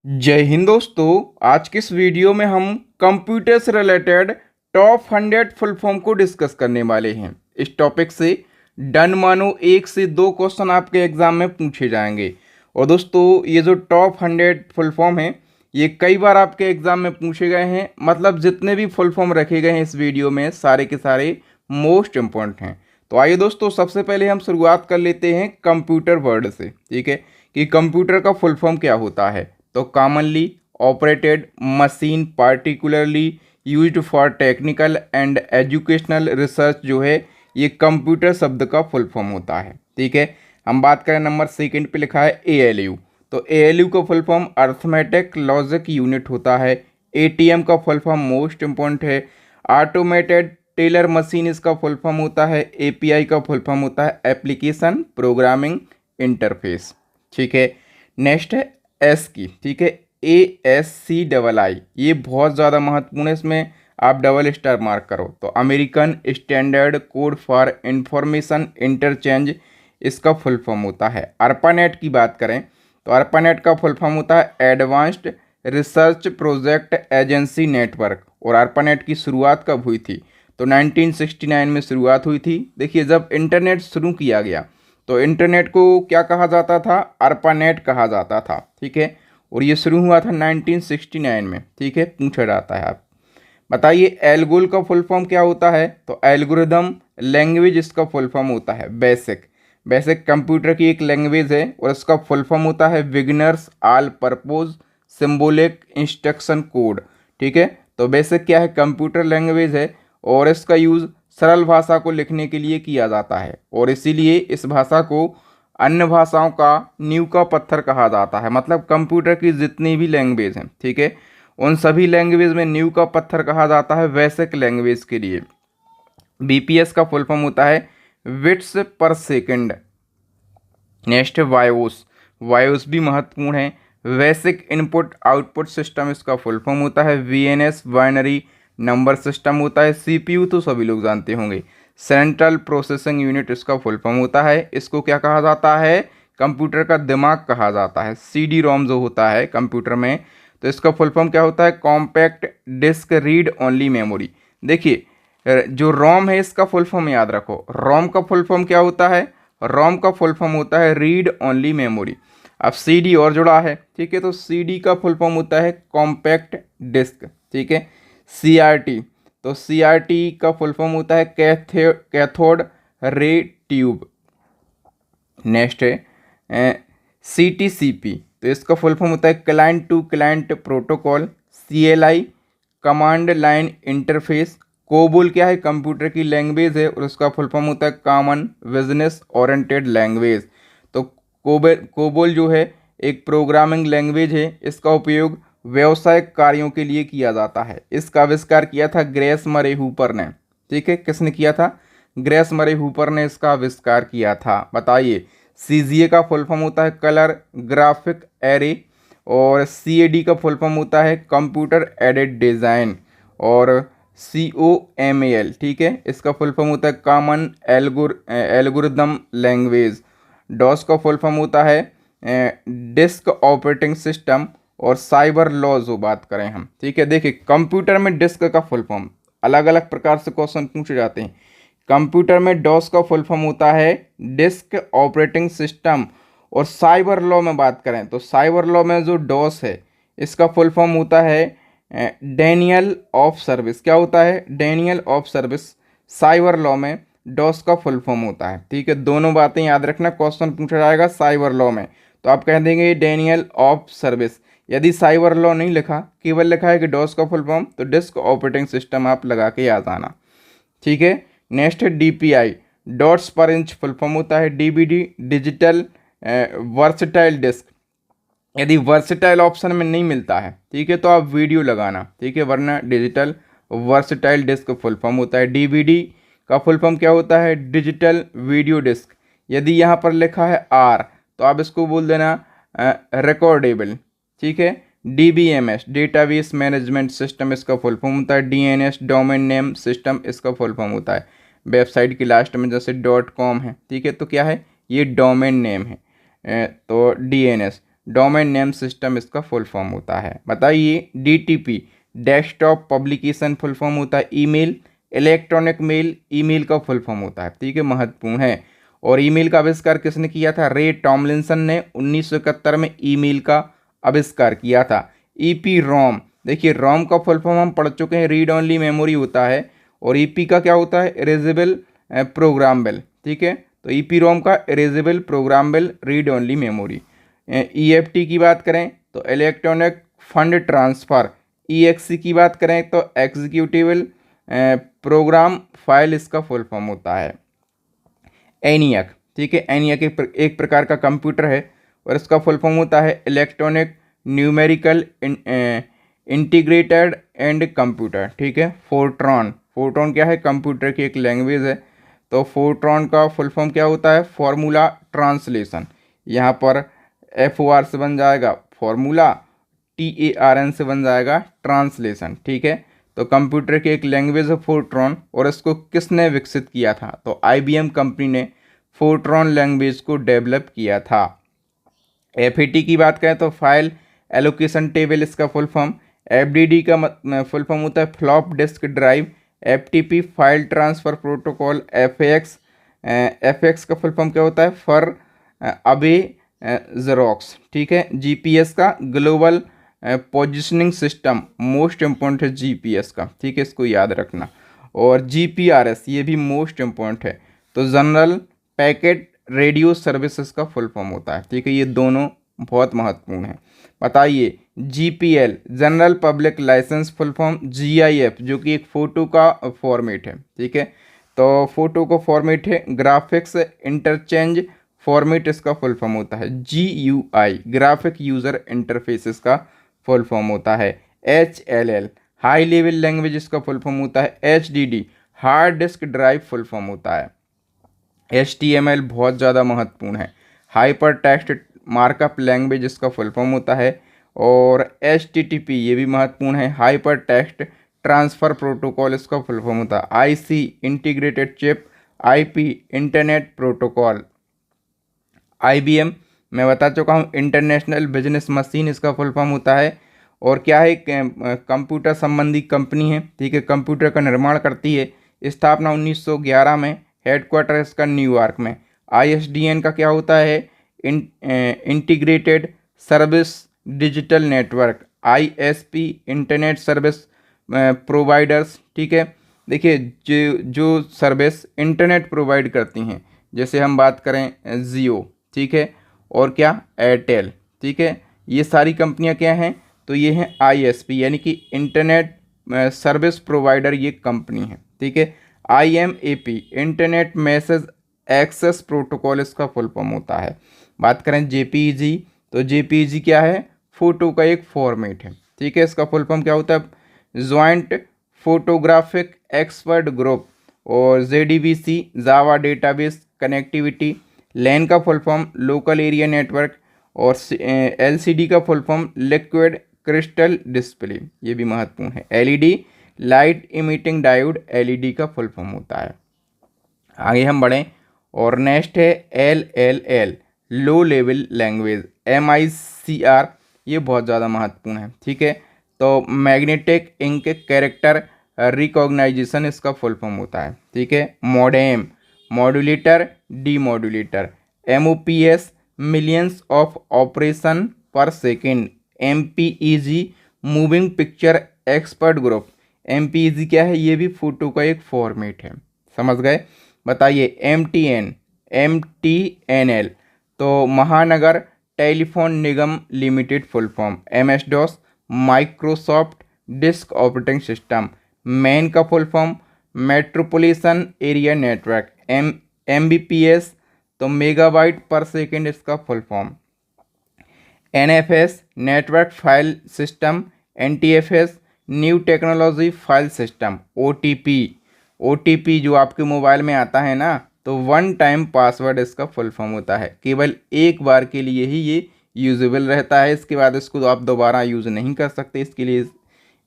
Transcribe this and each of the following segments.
जय हिंद दोस्तों। आज के इस वीडियो में हम कंप्यूटर से रिलेटेड टॉप 100 फुल फॉर्म को डिस्कस करने वाले हैं। इस टॉपिक से डन मानो 1 से 2 क्वेश्चन आपके एग्जाम में पूछे जाएंगे। और दोस्तों ये जो टॉप 100 फुल फॉर्म हैं ये कई बार आपके एग्जाम में पूछे गए हैं। मतलब जितने भी फुल फॉर्म रखे गए हैं इस वीडियो में सारे के सारे मोस्ट इम्पॉर्टेंट हैं। तो आइए दोस्तों, सबसे पहले हम शुरुआत कर लेते हैं कंप्यूटर वर्ड से। ठीक है कि कंप्यूटर का फुल फॉर्म क्या होता है। तो commonly operated machine particularly used for technical and educational research जो है ये कंप्यूटर शब्द का फुल फॉर्म होता है। ठीक है, हम बात करें नंबर सेकंड पे लिखा है ALU। तो ALU का full form arithmetic logic unit होता है। ATM का फुल फॉर्म मोस्ट इम्पॉर्टेंट है। ऑटोमेटेड टेलर मशीन इसका फुल फॉर्म होता है। API का फुल फॉर्म होता है एप्लीकेशन प्रोग्रामिंग इंटरफेस। ठीक है, नेक्स्ट है एस की। ठीक है, ASCII ये बहुत ज़्यादा महत्वपूर्ण है, इसमें आप डबल स्टार मार्क करो। तो American standard code for information interchange इसका फुल फॉर्म होता है। ARPANET की बात करें तो ARPANET का फुल फॉर्म होता है advanced research project agency network. और ARPANET की शुरुआत कब हुई थी? तो 1969 में शुरुआत हुई थी। देखिए, जब इंटरनेट शुरू किया गया तो इंटरनेट को क्या कहा जाता था? ARPANET कहा जाता था। ठीक है, और ये शुरू हुआ था 1969 में। ठीक है, पूछा जाता है। आप बताइए एल्गोल का फुल फॉर्म क्या होता है? तो एल्गोरिदम लैंग्वेज इसका फुल फॉर्म होता है बेसिक। बेसिक कंप्यूटर की एक लैंग्वेज है और इसका फुल फॉर्म होता है beginners all purpose symbolic instruction code. ठीक है, तो बेसिक क्या है? कंप्यूटर लैंग्वेज है और इसका यूज़ सरल भाषा को लिखने के लिए किया जाता है और इसीलिए इस भाषा को अन्य भाषाओं का नींव का पत्थर कहा जाता है। मतलब कंप्यूटर की जितनी भी लैंग्वेज हैं, ठीक है, उन सभी लैंग्वेज में नींव का पत्थर कहा जाता है बेसिक लैंग्वेज के लिए। BPS का फुल फॉर्म होता है बिट्स पर सेकंड। नेक्स्ट है वायोस। वायोस भी महत्वपूर्ण है। बेसिक इनपुट आउटपुट सिस्टम इसका फुल फॉर्म होता है। VNS बाइनरी नंबर सिस्टम होता है। CPU तो सभी लोग जानते होंगे, सेंट्रल प्रोसेसिंग यूनिट इसका फुल फॉर्म होता है। इसको क्या कहा जाता है? कंप्यूटर का दिमाग कहा जाता है। CD-ROM जो होता है कंप्यूटर में, तो इसका फुल फॉर्म क्या होता है? Compact disc read only memory. देखिए, जो रोम है इसका फुल फॉर्म याद रखो। रोम का फुल फॉर्म क्या होता है? रोम का फुल फॉर्म होता है रीड ओनली मेमोरी। अब CD और जुड़ा है, ठीक है, तो CD का फुल फॉर्म होता है कॉम्पैक्ट डिस्क। ठीक है, CRT, तो CRT का फुल फॉर्म होता है कैथोड रे ट्यूब। नेक्स्ट है CTCP, तो इसका फुल फॉर्म होता है client to client protocol. CLI command line interface. COBOL क्या है? कंप्यूटर की लैंग्वेज है और उसका फुल फॉर्म होता है कॉमन बिजनेस ओरिएंटेड लैंग्वेज। तो कोबोल जो है एक प्रोग्रामिंग लैंग्वेज है। इसका उपयोग व्यवसायिक कार्यों के लिए किया जाता है। इसका आविष्कार किया था ग्रेस मरे हूपर ने। ठीक है, किसने किया था? ग्रेस मरे हूपर ने इसका आविष्कार किया था। बताइए CGA का फुल फॉर्म होता है कलर ग्राफिक एरे। और CAD का फुल फॉर्म होता है कंप्यूटर एडेड डिज़ाइन। और COMAL, ठीक है, इसका फुल फॉर्म होता है कॉमन एल्गोरिदम लैंग्वेज। DOS का फुल फॉर्म होता है डिस्क ऑपरेटिंग सिस्टम। और साइबर लॉ जो बात करें हम, ठीक है, देखिए कंप्यूटर में डिस्क का फुल फॉर्म अलग अलग प्रकार से क्वेश्चन पूछे जाते हैं। कंप्यूटर में DOS का फुल फॉर्म होता है डिस्क ऑपरेटिंग सिस्टम। और साइबर लॉ में बात करें तो साइबर लॉ में जो DOS है इसका फुल फॉर्म होता है डेनियल ऑफ सर्विस। क्या होता है? Daniel of service. Cyber law में DOS का फुल फॉर्म होता है। ठीक है, दोनों बातें याद रखना, क्वेश्चन पूछा जाएगा साइबर लॉ में तो आप कह देंगे डेनियल ऑफ सर्विस। यदि साइबर लॉ नहीं लिखा, केवल लिखा है कि DOS का फुल फॉर्म, तो डिस्क ऑपरेटिंग सिस्टम आप लगा के याद आना। ठीक है, नेक्स्ट है DPI, dots per inch full form होता है। DVD digital versatile disc. यदि वर्सटाइल ऑप्शन में नहीं मिलता है, ठीक है, तो आप वीडियो लगाना, ठीक है, वरना digital versatile disc full form होता है। DVD का फुल फॉर्म क्या होता है? Digital video disc. यदि यहाँ पर लिखा है R तो आप इसको बोल देना रिकॉर्डेबल। ठीक है, DBMS डेटाबेस मैनेजमेंट सिस्टम इसका फुल फॉर्म होता है। DNS डोमेन नेम सिस्टम इसका फुल फॉर्म होता है। वेबसाइट की लास्ट में जैसे .com है, ठीक है, तो क्या है? ये डोमेन नेम है। तो DNS डोमेन नेम सिस्टम इसका फुल फॉर्म होता है। बताइए DTP desktop publication full form होता है ईमेल, इलेक्ट्रॉनिक मेल ईमेल का फुल फॉर्म होता है, ठीक है, महत्वपूर्ण है। और ईमेल का आविष्कार किसने किया था? रे टॉमलिंसन ने 1971 में ईमेल का आविष्कार किया था। ईपी रोम, देखिए रोम का फुल फॉर्म हम पढ़ चुके हैं, रीड ओनली मेमोरी होता है, और ईपी का क्या होता है? इरेजेबल प्रोग्रामेबल, ठीक है। तो ईपी रोम का erasable programmable read only memory. EFT की बात करें तो इलेक्ट्रॉनिक फंड ट्रांसफ़र। EXC की बात करें तो एग्जीक्यूटिबल प्रोग्राम फाइल इसका फुल फॉर्म होता है। ENIAC, ठीक है, ENIAC एक प्रकार का कंप्यूटर है और इसका फुल फॉर्म होता है electronic numerical integrated and computer, ठीक है। फोर्ट्रॉन, फोर्ट्रॉन क्या है? कंप्यूटर की एक लैंग्वेज है। तो फोर्ट्रॉन का फुल फॉर्म क्या होता है? Formula translation. यहाँ पर FOR से बन जाएगा फॉर्मूला, TARN से बन जाएगा ट्रांसलेशन, ठीक है। तो कंप्यूटर की एक लैंग्वेज है फोर्ट्रॉन, और इसको किसने विकसित किया था? तो IBM कंपनी ने फोर्ट्रॉन लैंग्वेज को डेवलप किया था। FAT की बात करें तो फाइल एलोकेशन टेबल इसका फुल फॉर्म। FDD का फुल फॉर्म होता है flop disk drive. FTP file transfer protocol. FX का फुल फॉर्म क्या होता है? फॉर अवे ज़ेरोक्स, ठीक है। GPS का global positioning system, most important है GPS का, ठीक है, इसको याद रखना। और GPRS ये भी मोस्ट इम्पोर्टेंट है। तो जनरल पैकेट रेडियो सर्विसेज का फुल फॉर्म होता है, ठीक है, ये दोनों बहुत महत्वपूर्ण है। बताइए GPL general public license full form. GIF जो कि एक फ़ोटो का फॉर्मेट है, ठीक है, तो फोटो का फॉर्मेट है ग्राफिक्स इंटरचेंज फॉर्मेट, इसका फुल फॉर्म होता है। GUI ग्राफिक यूज़र इंटरफेसेस का फुल फॉर्म होता है। HLL हाई लेवल लैंग्वेज, इसका फुल फॉर्म होता है। HDD hard disk drive full form होता है। HTML बहुत ज़्यादा महत्वपूर्ण है, हाइपर टेक्स्ट मार्कअप लैंग्वेज इसका फुल फॉर्म होता है। और HTTP ये भी महत्वपूर्ण है, हाइपर टेक्स्ट ट्रांसफ़र प्रोटोकॉल इसका फुल फॉर्म होता है। IC integrated chip, IP internet protocol. IBM मैं बता चुका हूँ इंटरनेशनल बिजनेस मशीन इसका फुल फॉर्म होता है। और क्या है? कंप्यूटर संबंधी कंपनी है, ठीक है, कंप्यूटर का निर्माण करती है। स्थापना 1911 में, हेडक्वार्टर इसका न्यूयॉर्क में। ISDN का क्या होता है? Integrated service digital network. ISP internet service providers, ठीक है। देखिए जो सर्विस इंटरनेट प्रोवाइड करती हैं, जैसे हम बात करें जियो, ठीक है, और क्या? एयरटेल, ठीक है, ये सारी कंपनियां क्या हैं? तो ये हैं ISP यानी कि इंटरनेट सर्विस प्रोवाइडर, ये कंपनी है, ठीक है। IMAP internet message access protocol इसका फुल फॉर्म होता है। बात करें JPEG, तो JPEG क्या है? फोटो का एक फॉर्मेट है, ठीक है, इसका फुल फॉर्म क्या होता है? Joint photographic expert group. और JDBC जावा डेटाबेस कनेक्टिविटी। LAN का full form local area network. और LCD का full form liquid crystal display, ये भी महत्वपूर्ण है। LED light emitting diode, LED का फुल फॉर्म होता है। आगे हम बढ़ें और नेक्स्ट है LLL low level language. MICR ये बहुत ज़्यादा महत्वपूर्ण है, ठीक है। तो मैग्नेटिक इंक कैरेक्टर रिकॉग्नाइजेशन इसका फुल फॉर्म होता है, ठीक है। Modem modulator demodulator. MOPS millions of operation per second. MPEG moving picture expert group. MPEG क्या है? ये भी फोटो का एक फॉर्मेट है, समझ गए। बताइए MTNL तो Mahanagar telephone Nigam limited full form. MS-DOS Microsoft disk operating system. MAN का full form metropolitan area network. MBPS तो मेगाबाइट पर सेकेंड इसका full form. NFS network file system. NTFS new technology file system. OTP जो आपके mobile में आता है ना, तो वन टाइम पासवर्ड इसका फुल फॉर्म होता है, केवल एक बार के लिए ही ये यूजेबल रहता है, इसके बाद इसको आप दोबारा यूज़ नहीं कर सकते। इसके लिए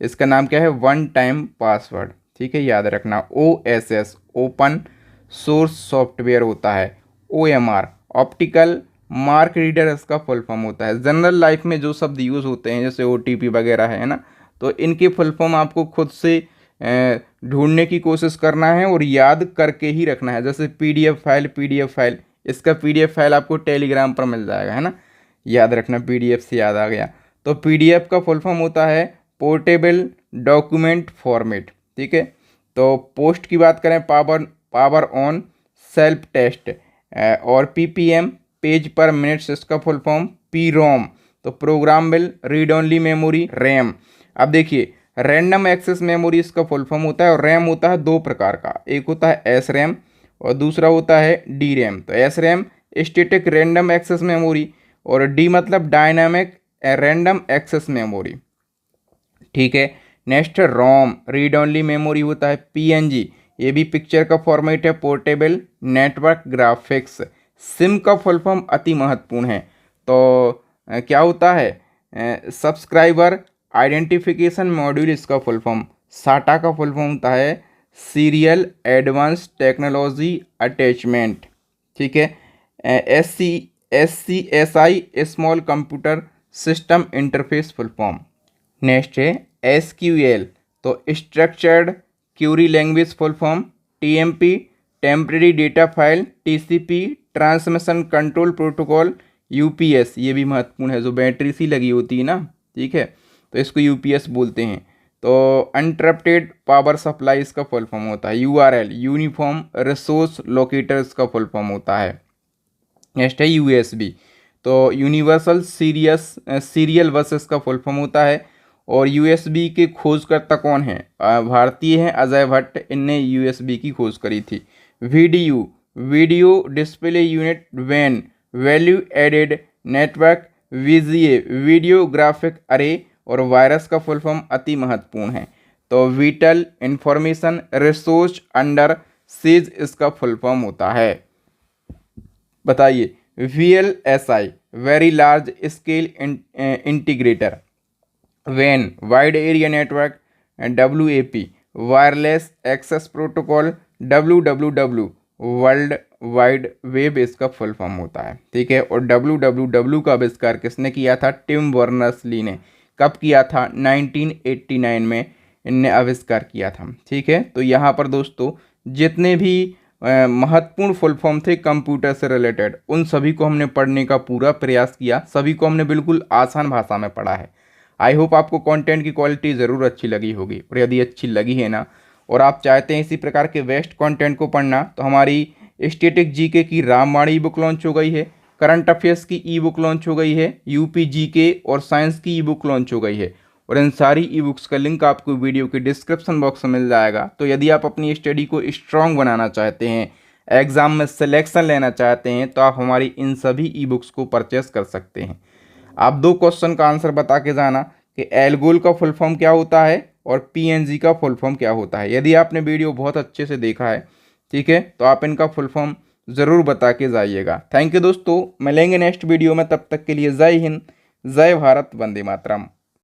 इसका नाम क्या है? वन टाइम पासवर्ड, ठीक है, याद रखना। OSS ओपन सोर्स सॉफ्टवेयर होता है। OMR ऑप्टिकल मार्क रीडर इसका फुल फॉर्म होता है। जनरल लाइफ में जो शब्द यूज़ होते हैं जैसे OTP वगैरह है ना, तो इनके फुल फॉर्म आपको खुद से ढूंढने की कोशिश करना है और याद करके ही रखना है। जैसे PDF फाइल, इसका PDF फाइल आपको टेलीग्राम पर मिल जाएगा, है ना, याद रखना, PDF से याद आ गया। तो PDF का फुल फॉर्म होता है पोर्टेबल डॉक्यूमेंट फॉर्मेट, ठीक है। तो पोस्ट की बात करें, पावर ऑन सेल्फ टेस्ट, और PPM पेज पर मिनट्स, इसका फुल फॉर्म PROM, तो programmable read only memory, RAM. अब देखिए रैंडम एक्सेस मेमोरी इसका फुल फॉर्म होता है, और रैम होता है दो प्रकार का, एक होता है SRAM और दूसरा होता है DRAM। तो SRAM static random access memory, और D मतलब डायनामिक रैंडम एक्सेस मेमोरी, ठीक है। Next ROM read only memory होता है, PNG, ये भी पिक्चर का फॉर्मेट है, पोर्टेबल नेटवर्क ग्राफिक्स। सिम का फुल फॉर्म अति महत्वपूर्ण है, तो क्या होता है, सब्सक्राइबर आइडेंटिफिकेशन मॉड्यूल, इसका फुल फॉर्म। साटा का फुल फॉर्म होता है सीरियल एडवांस टेक्नोलॉजी अटैचमेंट, ठीक है। SCSI small computer system interface full form. Next है SQL, तो structured Curie language full form. TMP temporary data file, TCP transmission control protocol, UPS ये भी महत्वपूर्ण है, जो बैटरी सी लगी होती है ना, ठीक है, तो इसको UPS बोलते हैं। तो अनट्रप्टेड पावर सप्लाई इसका फुल फॉर्म होता है। URL यूनिफॉर्म रिसोर्स लोकेटर इसका फुल फॉर्म होता है। नेक्स्ट है USB, तो यूनिवर्सल सीरियल बस इसका फुल फॉर्म होता है। और USB के खोजकर्ता कौन है, भारतीय हैं अजय भट्ट, इनने USB की खोज करी थी। Video display unit, VAN value added network, VGA video graphic array, और वायरस का फुल फॉर्म अति महत्वपूर्ण है, तो vital information resource under seize इसका फुल फॉर्म होता है। बताइए VLSI very large scale integrator, वैन wide area network, WAP wireless access protocol, WWW world wide web इसका फुल फॉर्म होता है, ठीक है। और WWW का आविष्कार किसने किया था, टिम बर्नर्स-ली ने। कब किया था, 1989 में इनने आविष्कार किया था, ठीक है। तो यहाँ पर दोस्तों जितने भी महत्वपूर्ण फुल फॉर्म थे कंप्यूटर से रिलेटेड, उन सभी को हमने पढ़ने का पूरा प्रयास किया, सभी को हमने बिल्कुल आसान भाषा में पढ़ा है। आई होप आपको कंटेंट की क्वालिटी ज़रूर अच्छी लगी होगी, और यदि अच्छी लगी है ना, और आप चाहते हैं इसी प्रकार के बेस्ट कंटेंट को पढ़ना, तो हमारी स्टैटिक GK की रामबाण ई बुक लॉन्च हो गई है, करंट अफेयर्स की ई बुक लॉन्च हो गई है, UP GK और साइंस की ई बुक लॉन्च हो गई है, और इन सारी ई बुक्स का लिंक आपको वीडियो के डिस्क्रिप्शन बॉक्स में मिल जाएगा। तो यदि आप अपनी स्टडी को स्ट्रॉन्ग बनाना चाहते हैं, एग्ज़ाम में सिलेक्शन लेना चाहते हैं, तो आप हमारी इन सभी ई बुक्स को परचेस कर सकते हैं। आप 2 क्वेश्चन का आंसर बता के जाना कि एल्गोल का फुल फॉर्म क्या होता है और PNG का फुल फॉर्म क्या होता है। यदि आपने वीडियो बहुत अच्छे से देखा है, ठीक है, तो आप इनका फुल फॉर्म ज़रूर बता के जाइएगा। थैंक यू दोस्तों, मिलेंगे नेक्स्ट वीडियो में, तब तक के लिए जय हिंद, जय भारत, वंदे मातरम।